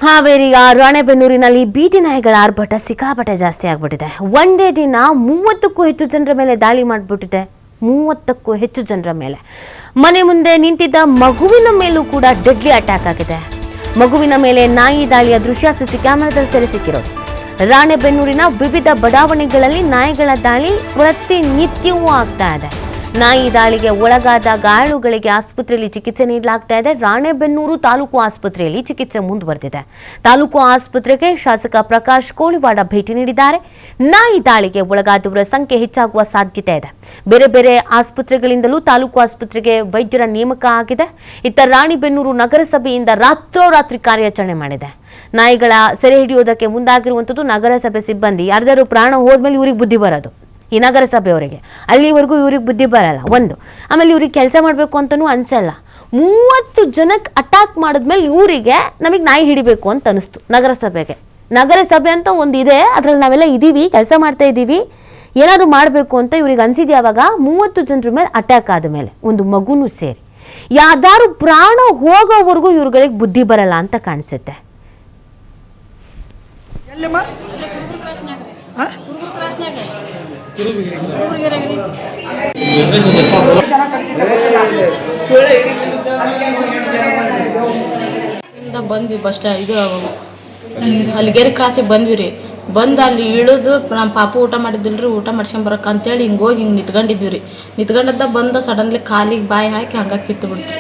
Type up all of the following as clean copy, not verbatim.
ಹಾವೇರಿಯ ರಾಣೆಬೆನ್ನೂರಿನಲ್ಲಿ ಬೀದಿ ನಾಯಿಗಳ ಆರ್ಭಟ ಸಿಕ್ಕಾಪಟ್ಟೆ ಜಾಸ್ತಿ ಆಗ್ಬಿಟ್ಟಿದೆ. ಒಂದೇ ದಿನ 30ಕ್ಕೂ ಹೆಚ್ಚು ಜನರ ಮೇಲೆ ದಾಳಿ ಮಾಡಿಬಿಟ್ಟಿದೆ. 30ಕ್ಕೂ ಹೆಚ್ಚು ಜನರ ಮೇಲೆ. ಮನೆ ಮುಂದೆ ನಿಂತಿದ್ದ ಮಗುವಿನ ಮೇಲೂ ಕೂಡ ಡೆಡ್ಲಿ ಅಟ್ಯಾಕ್ ಆಗಿದೆ. ಮಗುವಿನ ಮೇಲೆ ನಾಯಿ ದಾಳಿಯ ದೃಶ್ಯ ಸಿಸಿ ಕ್ಯಾಮೆರಾದಲ್ಲಿ ಸೆರೆ ಸಿಕ್ಕಿರೋದು. ರಾಣೆಬೆನ್ನೂರಿನ ವಿವಿಧ ಬಡಾವಣೆಗಳಲ್ಲಿ ನಾಯಿಗಳ ದಾಳಿ ಪ್ರತಿನಿತ್ಯವೂ ಆಗ್ತಾ ಇದೆ. ನಾಯಿ ದಾಳಿಗೆ ಒಳಗಾದ ಗಾಯಾಳುಗಳಿಗೆ ಆಸ್ಪತ್ರೆಯಲ್ಲಿ ಚಿಕಿತ್ಸೆ ನೀಡಲಾಗ್ತಾ ಇದೆ. ರಾಣೆಬೆನ್ನೂರು ತಾಲೂಕು ಆಸ್ಪತ್ರೆಯಲ್ಲಿ ಚಿಕಿತ್ಸೆ ಮುಂದುವರೆದಿದೆ. ತಾಲೂಕು ಆಸ್ಪತ್ರೆಗೆ ಶಾಸಕ ಪ್ರಕಾಶ್ ಕೋಳಿವಾಡ ಭೇಟಿ ನೀಡಿದ್ದಾರೆ. ನಾಯಿ ದಾಳಿಗೆ ಒಳಗಾದವರ ಸಂಖ್ಯೆ ಹೆಚ್ಚಾಗುವ ಸಾಧ್ಯತೆ ಇದೆ. ಬೇರೆ ಬೇರೆ ಆಸ್ಪತ್ರೆಗಳಿಂದಲೂ ತಾಲೂಕು ಆಸ್ಪತ್ರೆಗೆ ವೈದ್ಯರ ನೇಮಕ ಆಗಿದೆ. ಇತ್ತ ರಾಣೆಬೆನ್ನೂರು ನಗರಸಭೆಯಿಂದ ರಾತ್ರೋರಾತ್ರಿ ಕಾರ್ಯಾಚರಣೆ ಮಾಡಿದೆ. ನಾಯಿಗಳ ಸೆರೆ ಹಿಡಿಯೋದಕ್ಕೆ ಮುಂದಾಗಿರುವಂಥದ್ದು ನಗರಸಭೆ ಸಿಬ್ಬಂದಿ. ಯಾರ್ದಾರು ಪ್ರಾಣ ಹೋದ್ಮೇಲೆ ಇವ್ರಿಗೆ ಬುದ್ಧಿ ಬರೋದು. ಈ ನಗರಸಭೆಯವರಿಗೆ ಅಲ್ಲಿವರೆಗೂ ಇವ್ರಿಗೆ ಬುದ್ಧಿ ಬರಲ್ಲ. ಒಂದು ಆಮೇಲೆ ಇವ್ರಿಗೆ ಕೆಲಸ ಮಾಡಬೇಕು ಅಂತಲೂ ಅನ್ಸಲ್ಲ. 30 ಜನಕ್ಕೆ ಅಟ್ಯಾಕ್ ಮಾಡಿದ್ಮೇಲೆ ಇವರಿಗೆ ನಮಗೆ ನಾಯಿ ಹಿಡಿಬೇಕು ಅಂತ ಅನಿಸ್ತು. ನಗರಸಭೆ ಅಂತ ಒಂದು ಇದೆ, ಅದರಲ್ಲಿ ನಾವೆಲ್ಲ ಇದ್ದೀವಿ, ಕೆಲಸ ಮಾಡ್ತಾ ಇದ್ದೀವಿ, ಏನಾದರೂ ಮಾಡಬೇಕು ಅಂತ ಇವ್ರಿಗೆ ಅನ್ಸಿದ್ಯಾವಾಗ 30 ಜನರ ಮೇಲೆ ಅಟ್ಯಾಕ್ ಆದ ಮೇಲೆ ಒಂದು ಮಗುನೂ ಸೇರಿ ಯಾವ್ದಾದ್ರು ಪ್ರಾಣ ಹೋಗೋವರೆಗೂ ಇವ್ರುಗಳಿಗೆ ಬುದ್ಧಿ ಬರಲ್ಲ ಅಂತ ಕಾಣಿಸುತ್ತೆ. ಬಂದ್ವಿ ಬಸ್ ಇದು ಅಲ್ಲಿಗೆರೆ ಕ್ರಾಸಿಗೆ ಬಂದ್ವಿ ರೀ. ಬಂದು ಅಲ್ಲಿ ಇಳಿದು ನಮ್ಮ ಪಾಪು ಊಟ ಮಾಡಿದ್ದಿಲ್ರಿ, ಊಟ ಮಾಡ್ಸ್ಕೊಂಬರಕ್ಕೆ ಅಂತೇಳಿ ಹಿಂಗೆ ಹೋಗಿ ಹಿಂಗೆ ನಿಂತ್ಕೊಂಡಿದ್ವಿ ರೀ. ನಿಂತ್ಕೊಂಡಿದ್ದ ಬಂದು ಸಡನ್ಲಿ ಕಾಲಿಗೆ ಬಾಯಿ ಹಾಕಿ ಹಂಗೆ ಕಿತ್ತು ಬಿಡ್ತು.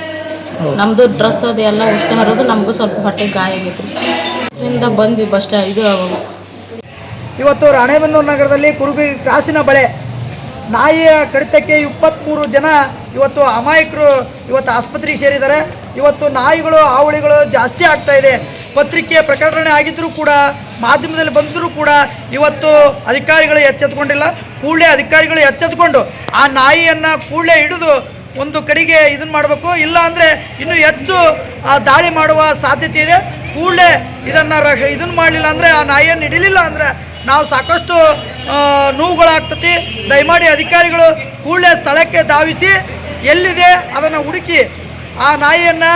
ನಮ್ಮದು ಡ್ರೆಸ್ ಅದು ಎಲ್ಲ ಉಷ್ಟು ಹರಿದು ನಮಗೂ ಸ್ವಲ್ಪ ಹೊಟ್ಟೆಗೆ ಗಾಯ ಆಗೈತೆ ರೀ. ಇದರಿಂದ ಬಂದ್ವಿ ಬಸ್ ಇದು ಇವತ್ತು ರಾಣೆಬೆನ್ನೂರು ನಗರದಲ್ಲಿ ಕುರುಬಿ ಕ್ರಾಸಿನ ಬಳೆ ನಾಯಿಯ ಕಡಿತಕ್ಕೆ 23 ಜನ ಇವತ್ತು ಅಮಾಯಕರು ಇವತ್ತು ಆಸ್ಪತ್ರೆಗೆ ಸೇರಿದ್ದಾರೆ. ಇವತ್ತು ನಾಯಿಗಳು ಹಾವಳಿಗಳು ಜಾಸ್ತಿ ಆಗ್ತಾ ಇದೆ. ಪತ್ರಿಕೆ ಪ್ರಕಟಣೆ ಆಗಿದ್ದರೂ ಕೂಡ, ಮಾಧ್ಯಮದಲ್ಲಿ ಬಂದರೂ ಕೂಡ ಇವತ್ತು ಅಧಿಕಾರಿಗಳು ಎಚ್ಚೆತ್ತುಕೊಂಡಿಲ್ಲ. ಕೂಡಲೇ ಅಧಿಕಾರಿಗಳು ಎಚ್ಚೆತ್ತುಕೊಂಡು ಆ ನಾಯಿಯನ್ನು ಕೂಡಲೇ ಹಿಡಿದು ಒಂದು ಕಡೆಗೆ ಇದನ್ನು ಮಾಡಬೇಕು. ಇಲ್ಲ ಅಂದರೆ ಇನ್ನೂ ಹೆಚ್ಚು ದಾಳಿ ಮಾಡುವ ಸಾಧ್ಯತೆ ಇದೆ. ಕೂಡಲೇ ಇದನ್ನು ಮಾಡಲಿಲ್ಲ ಅಂದರೆ, ಆ ನಾಯಿಯನ್ನು ಹಿಡಿಲಿಲ್ಲ ಅಂದರೆ ನಾವು ಸಾಕಷ್ಟು ನೋವುಗಳಾಗ್ತತಿ. ದಯಮಾಡಿ ಅಧಿಕಾರಿಗಳು ಕೂಡಲೇ ಸ್ಥಳಕ್ಕೆ ಧಾವಿಸಿ ಎಲ್ಲಿದೆ ಅದನ್ನು ಹುಡುಕಿ ಆ ನಾಯಿಯನ್ನು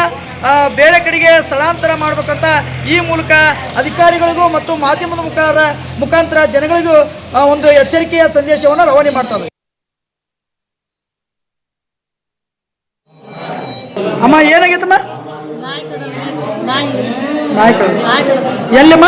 ಬೇರೆ ಕಡೆಗೆ ಸ್ಥಳಾಂತರ ಮಾಡಬೇಕಂತ ಈ ಮೂಲಕ ಅಧಿಕಾರಿಗಳಿಗೂ ಮತ್ತು ಮಾಧ್ಯಮದ ಮುಖಾಂತರ ಜನಗಳಿಗೂ ಒಂದು ಎಚ್ಚರಿಕೆಯ ಸಂದೇಶವನ್ನು ರವಾನೆ ಮಾಡ್ತಾರೆ. ಅಮ್ಮ ಏನಾಗೈತಮ್ಮ? ಎಲ್ಲಮ್ಮ?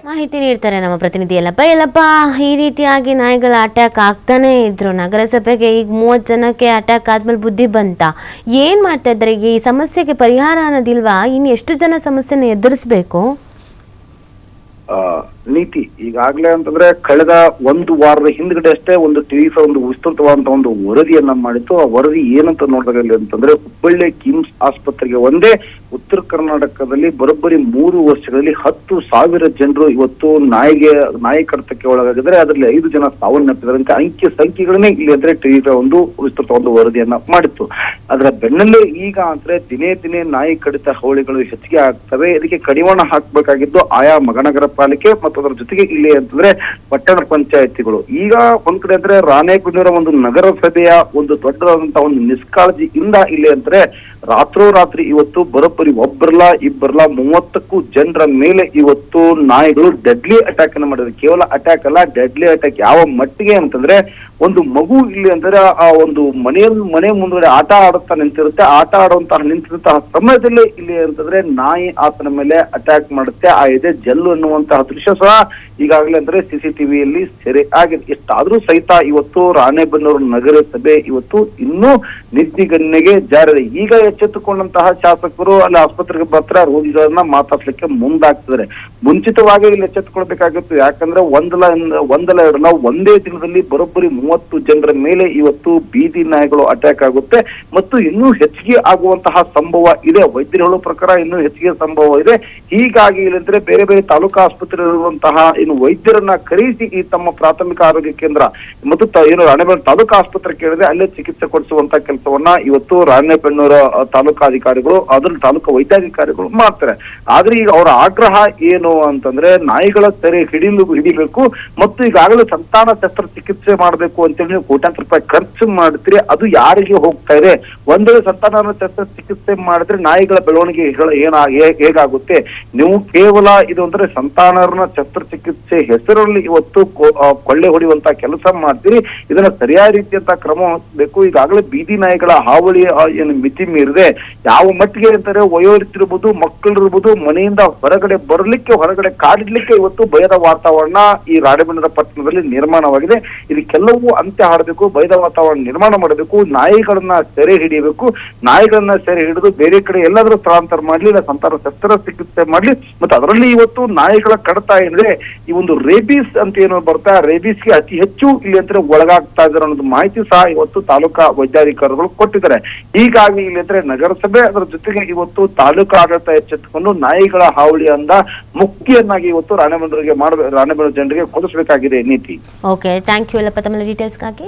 ಮಾಹಿತಿ ನೀಡ್ತಾರೆ ನಮ್ಮ ಪ್ರತಿನಿಧಿ ಯಲ್ಲಪ್ಪ. ಈ ರೀತಿಯಾಗಿ ನಾಯಿಗಳ ಅಟ್ಯಾಕ್ ಆಗ್ತಾನೆ ಇದ್ರು. ನಗರಸಭೆಗೆ ಈಗ 30 ಜನಕ್ಕೆ ಅಟ್ಯಾಕ್ ಆದ್ಮೇಲೆ ಬುದ್ಧಿ ಬಂತ. ಏನ್ ಮಾಡ್ತಾ ಇದ್ದಾರೆ? ಈ ಸಮಸ್ಯೆಗೆ ಪರಿಹಾರ ಅನ್ನೋದಿಲ್ವಾ? ಇನ್ನು ಎಷ್ಟು ಜನ ಸಮಸ್ಯೆನ ಎದುರಿಸಬೇಕು? ನೀತಿ ಈಗಾಗಲೇ ಅಂತಂದ್ರೆ ಕಳೆದ 1 ವಾರದ ಹಿಂದ್ಗಡೆ ಅಷ್ಟೇ ಒಂದು ಟಿವಿಸ ಒಂದು ವಿಸ್ತೃತವಾದಂತ ಒಂದು ವರದಿಯನ್ನ ಮಾಡಿತ್ತು. ಆ ವರದಿ ಏನಂತ ನೋಡಿದಾಗ ಅಂತಂದ್ರೆ ಹುಬ್ಬಳ್ಳಿ ಕಿಮ್ಸ್ ಆಸ್ಪತ್ರೆಗೆ ಒಂದೇ ಉತ್ತರ ಕರ್ನಾಟಕದಲ್ಲಿ ಬರೋಬ್ಬರಿ 3 ವರ್ಷಗಳಲ್ಲಿ 10,000 ಜನರು ಇವತ್ತು ನಾಯಿ ಕಡಿತಕ್ಕೆ ಒಳಗಾಗಿದ್ದಾರೆ. ಅದರಲ್ಲಿ 5 ಜನ ಸಾವನ್ನಪ್ಪಿದ್ದಾರೆ ಅಂತ ಸಂಖ್ಯೆಗಳನ್ನೇ ಇಲ್ಲಿ ಅಂದ್ರೆ ಟಿವಿಸ ಒಂದು ವಿಸ್ತೃತ ಒಂದು ವರದಿಯನ್ನ ಮಾಡಿತ್ತು. ಅದರ ಬೆನ್ನಲ್ಲೇ ಈಗ ಅಂದ್ರೆ ದಿನೇ ನಾಯಿ ಕಡಿತ ಹಾವಳಿಗಳು ಹೆಚ್ಚಿಗೆ ಆಗ್ತವೆ. ಇದಕ್ಕೆ ಕಡಿವಾಣ ಹಾಕ್ಬೇಕಾಗಿದ್ದು ಆಯಾ ಮಹಾನಗರ ಪಾಲಿಕೆ ಮತ್ತು ಅದರ ಜೊತೆಗೆ ಇಲ್ಲಿ ಅಂತಂದ್ರೆ ಪಟ್ಟಣ ಪಂಚಾಯತಿಗಳು. ಈಗ ಒಂದ್ ಕಡೆ ಅಂದ್ರೆ ರಾಣೆಬೆನ್ನೂರ ಒಂದು ನಗರಸಭೆಯ ಒಂದು ದೊಡ್ಡದಾದಂತಹ ಒಂದು ನಿಷ್ಕಾಳಜಿಯಿಂದ ಇಲ್ಲಿ ಅಂದ್ರೆ ರಾತ್ರೋರಾತ್ರಿ ಇವತ್ತು ಬರೋಬ್ಬರಿ ಒಬ್ಬರಲ್ಲ ಇಬ್ಬರಲ್ಲ 30ಕ್ಕೂ ಜನರ ಮೇಲೆ ಇವತ್ತು ನಾಯಿಗಳು ಡೆಡ್ಲಿ ಅಟ್ಯಾಕ್ ಅನ್ನ ಮಾಡಿದ್ರು. ಕೇವಲ ಅಟ್ಯಾಕ್ ಅಲ್ಲ, ಡೆಡ್ಲಿ ಅಟ್ಯಾಕ್ ಯಾವ ಮಟ್ಟಿಗೆ ಅಂತಂದ್ರೆ ಒಂದು ಮಗು ಇಲ್ಲಿ ಅಂದ್ರೆ ಆ ಒಂದು ಮನೆ ಮುಂದ್ಗಡೆ ಆಟ ಆಡುತ್ತಾ ನಿಂತಿರುತ್ತೆ. ಆಟ ನಿಂತಿರುವಂತಹ ಸಮಯದಲ್ಲಿ ಇಲ್ಲಿ ಅಂತಂದ್ರೆ ನಾಯಿ ಆತನ ಮೇಲೆ ಅಟ್ಯಾಕ್ ಮಾಡುತ್ತೆ. ಆ ಎದೆ ಜಲ್ಲು ಅನ್ನುವಂತಹ ದೃಶ್ಯ ಸಹ ಈಗಾಗಲೇ ಅಂದ್ರೆ CCTVಯಲ್ಲಿ ಸೆರೆ ಆಗಿದೆ. ಎಷ್ಟಾದ್ರೂ ಸಹಿತ ಇವತ್ತು ರಾಣೆಬೆನ್ನೂರು ನಗರಸಭೆ ಇವತ್ತು ಇನ್ನೂ ನಿದ್ದಿಗನ್ನೆಗೆ ಜಾರಿದೆ. ಈಗ ಎಚ್ಚೆತ್ತುಕೊಂಡಂತಹ ಶಾಸಕರು ಅಲ್ಲಿ ಆಸ್ಪತ್ರೆಗೆ ಬರ್ತಾರೆ, ರೋಗಿಗಳನ್ನ ಮಾತಾಡ್ಲಿಕ್ಕೆ ಮುಂದಾಗ್ತಿದ್ದಾರೆ. ಮುಂಚಿತವಾಗಿ ಇಲ್ಲಿ ಎಚ್ಚೆತ್ತುಕೊಳ್ಬೇಕಾಗಿತ್ತು. ಯಾಕಂದ್ರೆ ಒಂದಲ್ಲ ಎರಡಲ್ಲ ಒಂದೇ ದಿನದಲ್ಲಿ ಬರೋಬ್ಬರಿ 30 ಜನರ ಮೇಲೆ ಇವತ್ತು ಬೀದಿ ನಾಯಿಗಳು ಅಟ್ಯಾಕ್ ಆಗುತ್ತೆ ಮತ್ತು ಇನ್ನೂ ಹೆಚ್ಚಿಗೆ ಆಗುವಂತಹ ಸಂಭವ ಇದೆ. ವೈದ್ಯರು ಹೇಳೋ ಪ್ರಕಾರ ಇನ್ನೂ ಹೆಚ್ಚಿಗೆ ಸಂಭವ ಇದೆ. ಹೀಗಾಗಿ ಇಲ್ಲಂದ್ರೆ ಬೇರೆ ಬೇರೆ ತಾಲೂಕು ಆಸ್ಪತ್ರೆ ಇರುವಂತಹ ಏನು ವೈದ್ಯರನ್ನ ಕರೆಸಿ ಈ ತಮ್ಮ ಪ್ರಾಥಮಿಕ ಆರೋಗ್ಯ ಕೇಂದ್ರ ಮತ್ತು ಏನು ರಾಣೆಬೆನ್ನೂರು ತಾಲೂಕು ಆಸ್ಪತ್ರೆ ಕೇಳಿದ್ರೆ ಅಲ್ಲೇ ಚಿಕಿತ್ಸೆ ಕೊಡಿಸುವಂತ ಕೆಲಸವನ್ನ ಇವತ್ತು ರಾಣೆಬೆನ್ನೂರು ತಾಲೂಕಾಧಿಕಾರಿಗಳು ಅದನ್ನ ತಾಲೂಕು ವೈದ್ಯಾಧಿಕಾರಿಗಳು ಮಾಡ್ತಾರೆ. ಆದ್ರೆ ಈಗ ಅವರ ಆಗ್ರಹ ಏನು ಅಂತಂದ್ರೆ ನಾಯಿಗಳ ಸೆರೆ ಹಿಡಿಬೇಕು ಮತ್ತು ಈಗಾಗಲೇ ಸಂತಾನ ಶಸ್ತ್ರಚಿಕಿತ್ಸೆ ಮಾಡಬೇಕು ಅಂತೇಳಿ ನೀವು ಕೋಟ್ಯಾಂತರ ರೂಪಾಯಿ ಖರ್ಚು ಮಾಡ್ತೀರಿ, ಅದು ಯಾರಿಗೆ ಹೋಗ್ತಾ ಇದೆ? ಒಂದೇ ಸಂತಾನ ಶಸ್ತ್ರಚಿಕಿತ್ಸೆ ಮಾಡಿದ್ರೆ ನಾಯಿಗಳ ಬೆಳವಣಿಗೆ ಹೇಗಾಗುತ್ತೆ? ನೀವು ಕೇವಲ ಇದು ಅಂದ್ರೆ ಸಂತಾನನ ಶಸ್ತ್ರಚಿಕಿತ್ಸೆ ಹೆಸರಲ್ಲಿ ಇವತ್ತು ಕೊಳ್ಳೆ ಹೊಡೆಯುವಂತ ಕೆಲಸ ಮಾಡ್ತೀರಿ. ಇದನ್ನ ಸರಿಯಾದ ರೀತಿಯಂತ ಕ್ರಮ ವಹಿಸಬೇಕು. ಈಗಾಗಲೇ ಬೀದಿ ನಾಯಿಗಳ ಹಾವಳಿ ಏನು ಮಿತಿ ಮೀರಿದೆ. ಯಾವ ಮಟ್ಟಿಗೆ ಅಂತಾರೆ, ವಯೋವೃದ್ಧರಿರ್ಬೋದು, ಮಕ್ಕಳಿರ್ಬೋದು, ಮನೆಯಿಂದ ಹೊರಗಡೆ ಕಾಡಿಡ್ಲಿಕ್ಕೆ ಇವತ್ತು ಭಯದ ವಾತಾವರಣ ಈ ರಾಣೆಬೆನ್ನೂರು ಪಟ್ಟಣದಲ್ಲಿ ನಿರ್ಮಾಣವಾಗಿದೆ. ಇದಕ್ಕೆಲ್ಲವೂ ಅಂತ್ಯ ಹಾಡಬೇಕು, ಭಯದ ವಾತಾವರಣ ನಿರ್ಮಾಣ ಮಾಡಬೇಕು, ನಾಯಿಗಳನ್ನ ಸೆರೆ ಹಿಡಿಯಬೇಕು. ನಾಯಿಗಳನ್ನ ಸೆರೆ ಹಿಡಿದು ಬೇರೆ ಕಡೆ ಎಲ್ಲಾದ್ರೂ ಸ್ಥಳಾಂತರ ಮಾಡ್ಲಿ, ಇಲ್ಲ ಸಂತಾನ ಶಸ್ತ್ರಚಿಕಿತ್ಸೆ ಮಾಡ್ಲಿ. ಮತ್ತು ಅದರಲ್ಲಿ ಇವತ್ತು ನಾಯಿಗಳ ಕಡತ ಏನಿದೆ, ಈ ಒಂದು ರೇಬೀಸ್ ಅಂತ ಏನು ಬರ್ತಾ, ರೇಬೀಸ್ಗೆ ಅತಿ ಹೆಚ್ಚು ಇಲ್ಲಿ ಅಂತ ಒಳಗಾಗ್ತಾ ಇದ್ದಾರೆ ಅನ್ನೋದು ಮಾಹಿತಿ ಸಹ ಇವತ್ತು ತಾಲೂಕಾ ವೈದ್ಯಾಧಿಕಾರಿಗಳು ಕೊಟ್ಟಿದ್ದಾರೆ. ಹೀಗಾಗಿ ಇಲ್ಲಿ ಅಂದ್ರೆ ನಗರಸಭೆ ಅದರ ಜೊತೆಗೆ ಇವತ್ತು ತಾಲೂಕಾ ಆಡಳಿತ ಎಚ್ಚೆತ್ತುಕೊಂಡು ನಾಯಿಗಳ ಹಾವಳಿಯಿಂದ ಮುಕ್ತಿಯನ್ನಾಗಿ ಇವತ್ತು ರಾಣೆಬೆನ್ನೂರು ಜನರಿಗೆ ಕೊಡಿಸಬೇಕಾಗಿದೆ ನೀತಿ. ಓಕೆ, ಥ್ಯಾಂಕ್ ಯು ಎಲ್ಲಪ್ಪ ತಮ್ಮ ಡೀಟೇಲ್ಸ್ಗಾಗಿ.